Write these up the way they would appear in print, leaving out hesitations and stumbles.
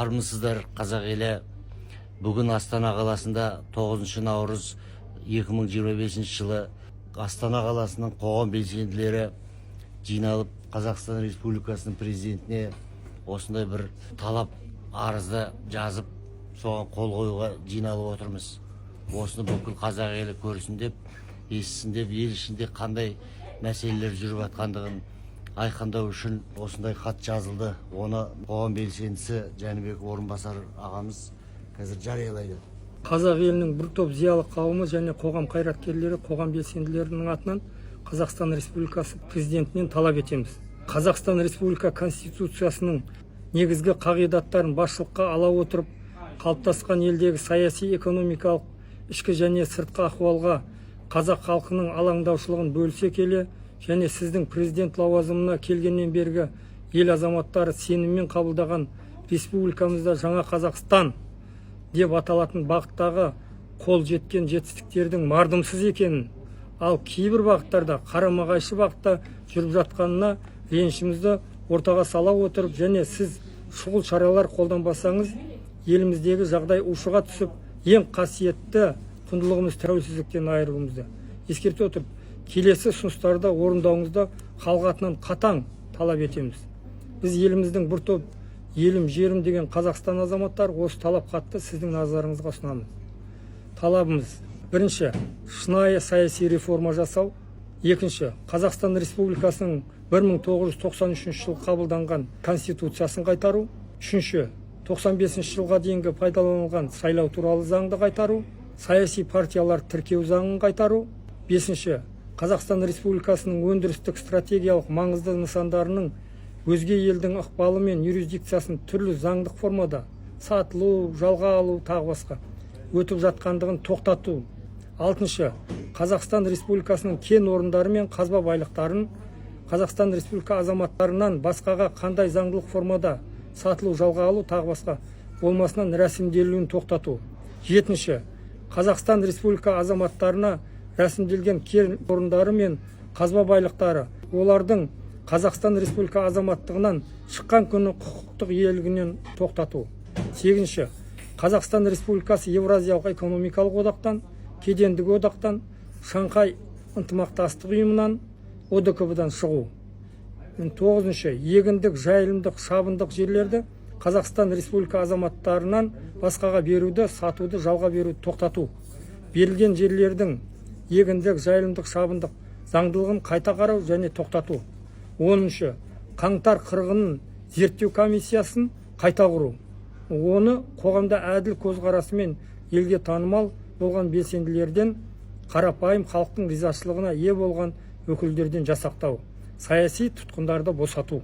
Армысыздар, қазақ елі. Бүгін Астана қаласында 9 наурыз 2025 жылы Астана қаласының қоғам белсенділері жиналып Қазақстан Республикасының президентіне осындай бір талап арызды жазып, соған қол қоюға жиналып отырмыз. Осыны бүкіл қазақ елі көрсін деп, естісін деп, ел ішінде қандай мәселелер жүріп жатқандығын айқындау үшін осындай хат жазылды. Оны қоғам белсендісі Жәнібек Орынбасар ағамыз қазір жариялайды. Қазақ елінің бір топ зиялы қауымы және қоғам қайраткерлері, қоғам белсенділерінің атынан Қазақстан Республикасы президентінен талап етеміз. Қазақстан Республика Конституциясының негізгі қағидаттарын басшылыққа ала отырып, қалыптасқан елдегі саяси, экономикалық, ішкі және сыртқы ахуалға қазақ халқының алаңдаушылығын бөлісе келе, және сіздің президент лауазымына келгеннен бергі ел азаматтары сеніммен қабылдаған республикамызда жаңа Қазақстан деп аталатын бағыттағы қол жеткен жетістіктердің мардымсыз екенін, ал кейбір бағыттарда қарама-қайшы бағытта жүріп жатқанына ренішімізді ортаға сала отырып, және сіз шұғыл шаралар қолданбасаңыз, еліміздегі жағдай ушыға түсіп, ең қасиетті құндылығымыз тәуелсіздіктен айырылуымызды ескерте отырып, келесі ұсыныстарды орындауыңызды халық атынан қатаң талап етеміз. Біз еліміздің бір топ елім жерім деген Қазақстан азаматтар осы талап хатты сіздің назарыңызға ұсынамыз. Талабымыз: бірінші, шынайы саяси реформа жасау. Екінші, Қазақстан Республикасының 1993 жылы қабылданған Конституциясын қайтару. Үшінші, 95 жылға дейінгі пайдаланылған сайлау туралы заңды қайтару. Саяси партиялар тіркеу заңын қайтару. Бесінші, Қазақстан Республикасының өндірістік стратегиялық маңызды нысандарының өзге елдің ықпалы мен юрисдикциясын түрлі заңдық формада сатылу, жалға алу тағы басқа өтіп жатқандығын тоқтату. Алтыншы, Қазақстан Республикасының кен орындары мен қазба байлықтарын Қазақстан Республика азаматтарынан басқаға қандай заңдылық формада сатылу, жалға алу тағы басқа болмасынан рәсімделуін тоқтату. Жетінші, Қазақстан Республика азаматтарына рәсімделген кен орындары мен қазба байлықтары олардың Қазақстан Республика азаматтығынан шыққан күні құқықтық иелігінен тоқтату. Сегізінші, Қазақстан Республикасы Евразиялық экономикалық одақтан, кедендік одақтан, Шанхай ынтымақтастық ұйымынан, ОДКБ-дан шығу. Тоғызыншы, егіндік, жайылымдық, шабындық жерлерді Қазақстан Республика азаматтарынан басқаға беруді, сатуды, жалға беруді тоқтату. Берілген жерлердің егіндік, жайылымдық, шабындық заңдылығын қайта қарау және тоқтату. 10-шы, қаңтар қырғынын зерттеу комиссиясын қайта құру. Оны қоғамда әділ көзқарасымен елге танымал болған белсенділерден, қарапайым халықтың ризашылығына ие болған өкілдерден жасақтау. Саяси тұтқындарды босату.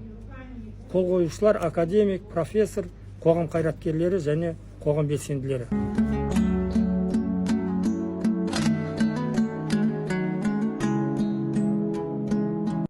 Қол қоюшылар академик, профессор, қоғам қайраткерлері және қоғам белсенділері.